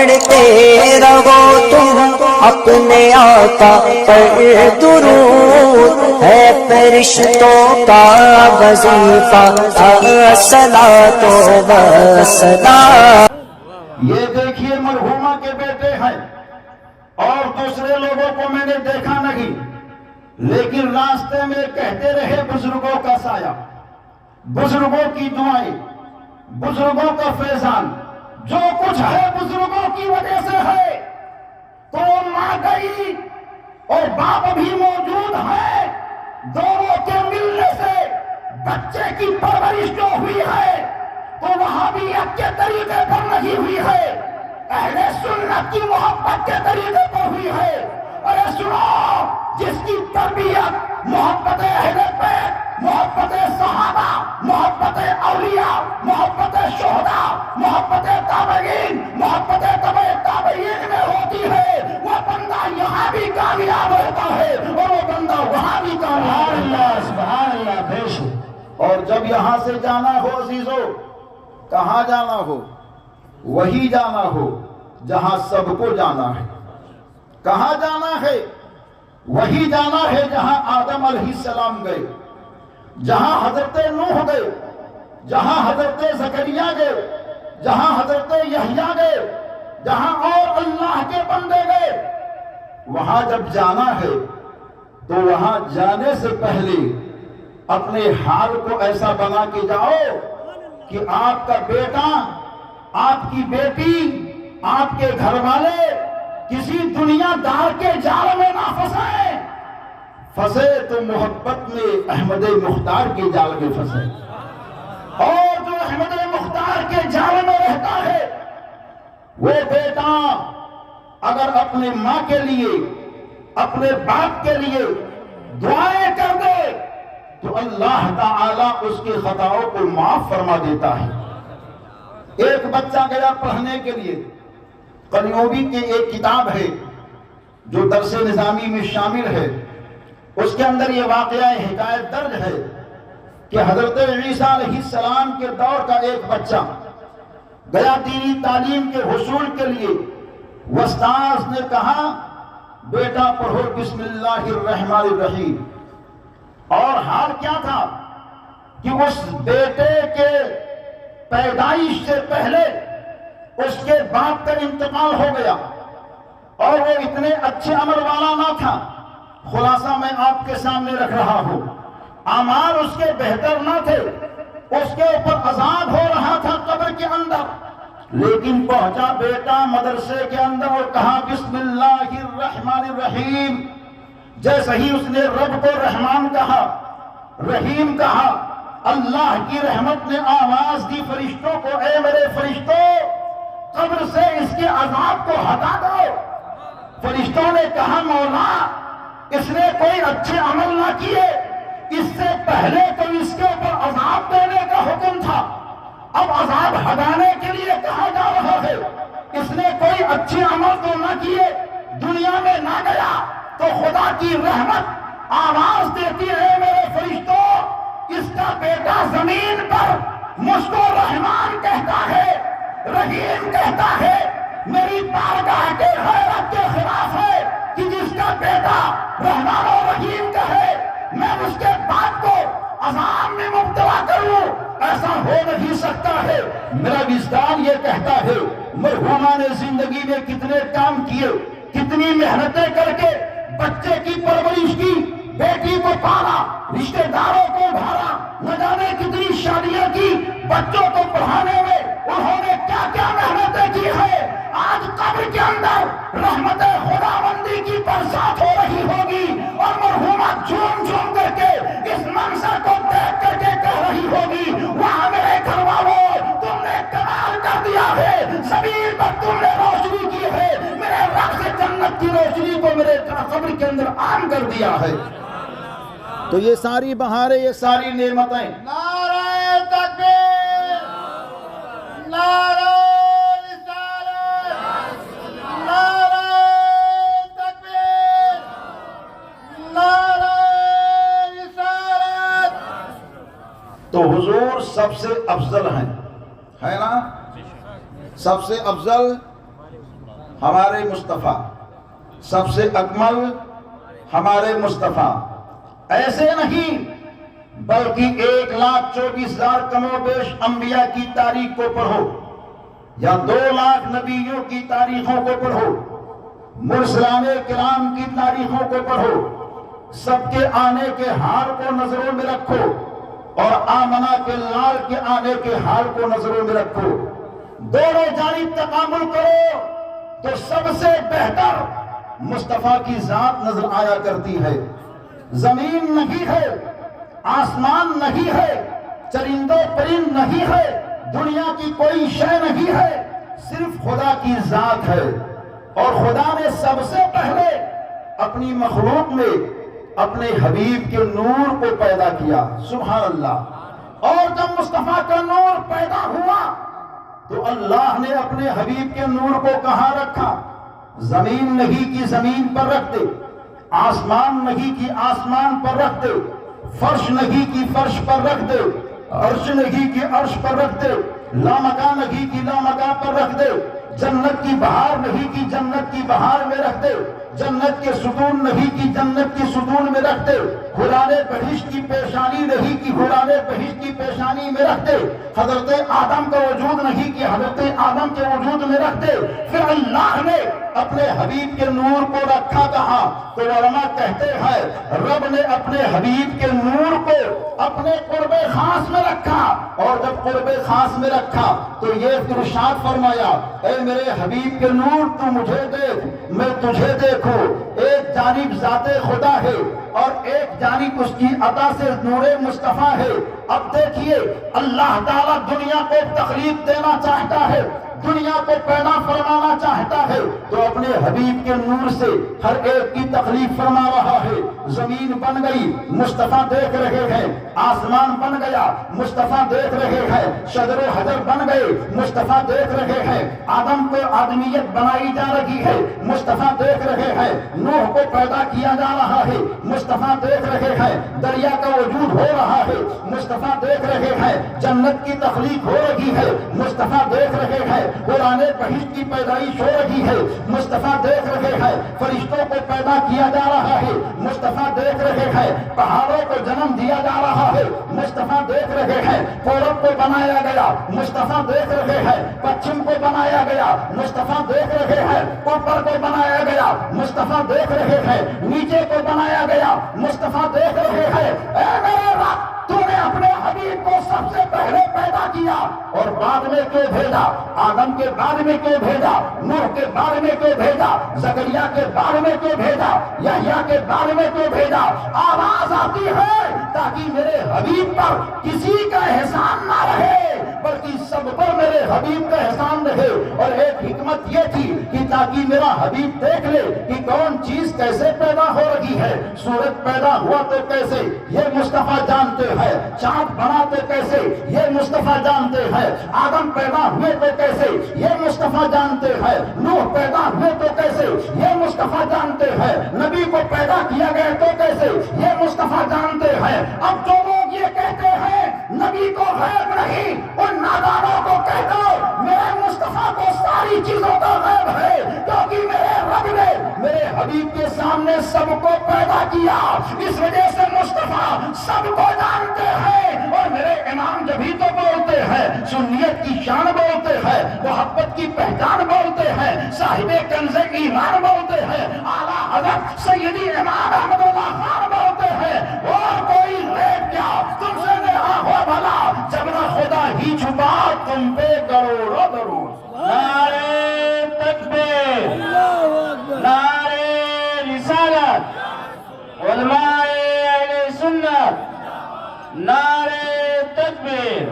پڑھتے رہو تم اپنے آقا پر درود، ہے فرشتوں کا وظیفہ الصلاۃ والسلام۔ یہ دیکھیے مرحومہ کے بیٹے ہیں اور دوسرے لوگوں کو میں نے دیکھا نہیں، لیکن راستے میں کہتے رہے بزرگوں کا سایہ، بزرگوں کی دعائیں، بزرگوں کا فیضان، جو کچھ ہے بزرگوں کی وجہ سے ہے۔ تو ماں گئی اور باپ بھی موجود ہے، دونوں کے ملنے سے بچے کی پرورش جو ہوئی ہے تو وہاں بھی اچھے طریقے پر نہیں ہوئی ہے، اہل سنت کی محبت کے طریقے پر ہوئی ہے۔ ارے سنو، جس کی تربیت محبت اہل بیت، محبت صحابہ، محبت اولیاء، محبت شہداء، محبت تابعین، محبت تبع تابعین میں ہوتی ہے، وہ بندہ یہاں بھی کامیاب ہوتا ہے اور وہ بندہ وہاں بھی کامیاب ہوتا ہے۔ سبحان اللہ، بھیش۔ اور جب یہاں سے جانا ہو عزیزو، کہاں جانا ہو؟ وہی جانا ہو جہاں سب کو جانا ہے۔ کہاں جانا ہے؟ وہی جانا ہے جہاں آدم علیہ السلام گئے، جہاں حضرت نوح گئے، جہاں حضرت زکریا گئے، جہاں حضرت یحییٰ گئے، جہاں اور اللہ کے بندے گئے۔ وہاں جب جانا ہے تو وہاں جانے سے پہلے اپنے حال کو ایسا بنا کے جاؤ کہ آپ کا بیٹا، آپ کی بیٹی، آپ کے گھر والے کسی دنیا دار کے جال میں نہ پھنسیں۔ پھنسے تو محبت میں احمد مختار کے جال میں پھنسے، اور جو احمد مختار کے جال میں رہتا ہے وہ بیٹا اگر اپنے ماں کے لیے، اپنے باپ کے لیے دعائیں کر دے تو اللہ تعالیٰ اس کی خطاؤں کو معاف فرما دیتا ہے۔ ایک بچہ گیا پڑھنے کے لیے، قلیوبی کی ایک کتاب ہے جو درس نظامی میں شامل ہے، اس کے اندر یہ واقعہ حکایت درج ہے کہ حضرت عیسیٰ علیہ السلام کے دور کا ایک بچہ گیا دینی تعلیم کے حصول کے لیے، استاذ نے کہا بیٹا پڑھو بسم اللہ الرحمن الرحیم۔ اور حال کیا تھا کہ اس بیٹے کے پیدائش سے پہلے اس کے باپ کا انتقال ہو گیا اور وہ اتنے اچھے عمل والا نہ تھا۔ خلاصہ میں آپ کے سامنے رکھ رہا ہوں، اعمال اس کے بہتر نہ تھے، اس کے اوپر عذاب ہو رہا تھا قبر کے اندر، لیکن پہنچا بیٹا مدرسے کے اندر اور کہا بسم اللہ الرحمن الرحیم۔ جیسے ہی اس نے رب کو رحمان کہا، رحیم کہا، اللہ کی رحمت نے آواز دی فرشتوں کو، اے میرے فرشتوں قبر سے اس کے عذاب کو ہٹا دو۔ فرشتوں نے کہا مولا اس نے کوئی اچھے عمل نہ کیے، اس سے پہلے تو اس کے اوپر عذاب دینے کا حکم تھا، اب عذاب ہٹانے کے لیے کہا جا رہا ہے۔ اس نے کوئی اچھے عمل تو نہ کیے، دنیا میں نہ گیا تو خدا کی رحمت آواز دیتی ہے میرے فرشتوں اس کا بیٹا زمین پر مجھ کو رحمان کہتا ہے، رحیم کہتا ہے، میری بارگاہ کے غیرت کے خلاف ہے کہ جس کا بیٹا رحمان و رحیم کہے میں اس کے باپ کو عذاب میں مبتلا کروں، ایسا ہو نہیں سکتا ہے۔ میرا وجدان یہ کہتا ہے مرحومہ نے زندگی میں کتنے کام کیے، کتنی محنتیں کر کے بچے کی پرورش کی، بیٹی کو پالا، رشتہ داروں کو بھارا، نہ جانے کتنی شادیاں کی، بچوں کو پڑھانے میں انہوں نے کیا کیا محنتیں کی ہے۔ آج قبر کے اندر رحمت خداوندی کی برسات ہو رہی ہوگی اور مرحومہ جھوم جھوم کر کے اس منظر کو دیکھ کر کے کہہ رہی ہوگی وہاں میرے گھر والوں تم نے کمال کر دیا ہے، زمین پر تم نے روشنی کی ہے، میرے رب سے جنت کی روشنی کو میرے قبر کے اندر عام کر دیا ہے۔ تو یہ ساری بہاریں، یہ ساری نعمتیں، نعرہ تکبیر، نعرہ رسالت، نعرہ تکبیر، نعرہ رسالت۔ تو حضور سب سے افضل ہیں، ہے نا؟ سب سے افضل ہمارے مصطفیٰ، سب سے اکمل ہمارے مصطفیٰ، ایسے نہیں بلکہ 1,24,000 کم و بیش انبیاء کی تاریخ کو پڑھو یا 2,00,000 نبیوں کی تاریخوں کو پڑھو، مرسلان کرام کی تاریخوں کو پڑھو، سب کے آنے کے حال کو نظروں میں رکھو اور آمنہ کے لال کے آنے کے حال کو نظروں میں رکھو، دونوں جانب تکامل کرو تو سب سے بہتر مصطفیٰ کی ذات نظر آیا کرتی ہے۔ زمین نہیں ہے، آسمان نہیں ہے، چرند و پرند نہیں ہے، دنیا کی کوئی شے نہیں ہے، صرف خدا کی ذات ہے۔ اور خدا نے سب سے پہلے اپنی مخلوق میں اپنے حبیب کے نور کو پیدا کیا، سبحان اللہ۔ اور جب مصطفیٰ کا نور پیدا ہوا تو اللہ نے اپنے حبیب کے نور کو کہاں رکھا؟ زمین نہیں کی زمین پر رکھ دے، آسمان نہیں کی آسمان پر رکھ دے، فرش نہیں کی فرش پر رکھ دے، عرش نہیں کی عرش پر رکھ دے، لامکان نہیں کی لامکان پر رکھ دے، جنت کی بہار نہیں کی جنت کی بہار میں رکھ دے، جنت کے ستون نہیں کی جنت کی ستون میں رکھ دے، حوران بہشت کی پیشانی نہیں کی حوران بہشت کی پیشانی میں رکھ دے، حضرت آدم کا وجود نہیں کی حضرت آدم کے وجود میں رکھ دے۔ پھر اللہ نے اپنے حبیب کے نور کو رکھا کہاں؟ تو علماء کہتے ہیں رب نے اپنے حبیب کے نور کو اپنے قرب خاص میں رکھا، اور جب قرب خاص میں رکھا تو یہ ارشاد فرمایا، اے میرے حبیب کے نور تو مجھے دیکھ میں تجھے دیکھوں۔ ایک جانب ذات خدا ہے اور ایک جانب اس کی عطا سے نور مصطفیٰ ہے۔ اب دیکھیے اللہ تعالیٰ دنیا کو تخلیق دینا چاہتا ہے، دنیا کو پیدا فرمانا چاہتا ہے تو اپنے حبیب کے نور سے ہر ایک کی تخلیق فرما رہا ہے۔ زمین بن گئی، مصطفیٰ دیکھ رہے ہیں، آسمان بن گیا، مصطفیٰ دیکھ رہے ہیں، شجر و حجر بن گئے، مصطفیٰ دیکھ رہے ہیں، آدم کو آدمیت بنائی جا رہی ہے، مصطفیٰ دیکھ رہے ہیں، نوح کو پیدا کیا جا رہا ہے، مصطفیٰ دیکھ رہے ہیں، دریا کا وجود ہو رہا ہے، مصطفیٰ دیکھ رہے ہیں، جنت کی تخلیق ہو رہی ہے، مصطفیٰ دیکھ رہے ہیں، قرآن بہشت کی پیدائش ہو رہی ہے، مصطفیٰ دیکھ رہے ہیں، فرشتوں کو پیدا کیا جا رہا ہے، مصطفیٰ دیکھ رہے ہیں، پہاڑوں کو جنم دیا جا رہا ہے، مصطفیٰ دیکھ رہے ہیں، پورب کو بنایا گیا، مصطفیٰ دیکھ رہے ہیں، پچھم کو بنایا گیا، مصطفیٰ دیکھ رہے ہیں، اوپر کو بنایا گیا، مصطفیٰ دیکھ رہے ہیں، نیچے کو بنایا گیا، مصطفیٰ دیکھ رہے ہیں۔ اے میرے رب تو نے اپنے حبیب کو سب سے پہلے پیدا کیا اور بعد میں کیوں بھیجا؟ آدم کے بعد میں کیوں بھیجا؟ نوح کے بعد میں کیوں بھیجا؟ زکریا کے بعد میں کیوں بھیجا؟ یحییٰ کے بعد میں کیوں بھیجا؟ آواز آتی ہے تاکہ میرے حبیب پر کسی کا احسان نہ رہے بلکہ سب پر میرے حبیب کا احسان رہے۔ اور ایک حکمت یہ تھی کہ تاکہ میرا حبیب دیکھ لے کہ کون چیز کیسے پیدا ہو رہی ہے، سورج پیدا ہوا تو کیسے یہ مصطفیٰ جانتے ہیں، چاند بنا تو کیسے یہ مصطفیٰ جانتے ہیں، آدم پیدا ہوئے تو کیسے یہ مصطفیٰ جانتے ہیں، نوح پیدا ہوئے تو کیسے یہ مصطفیٰ جانتے ہیں، نبی کو پیدا کیا گیا تو کیسے یہ مصطفیٰ جانتے ہیں۔ اب جو لوگ یہ کہتے ہیں نبی کو غیب نہیں، ان نادانوں کو کہہ دو میرے مصطفیٰ کو ساری چیزوں کا غیب ہے، کیونکہ میرے رب نے میرے حبیب کے سامنے سب کو پیدا کیا، اس وجہ سے مصطفیٰ سب کو جانتے ہیں۔ اور میرے امام جبھی تو بولتے ہیں، سنیت کی شان بولتے ہیں، محبت کی پہچان بولتے ہیں، صاحب کنز ایمان بولتے ہیں، اعلیٰ حضرت سیدی امام احمد اللہ خان بولتے ہیں۔ اور کوئی غیب کیا تم سے نہا ہو بھلا، جب نہ خدا ہی چھپا تم پہ کروڑوں درود۔ نعرہ تکبیر، نعرہ رسالت، علماء اہل سنت، نعرہ تکبیر۔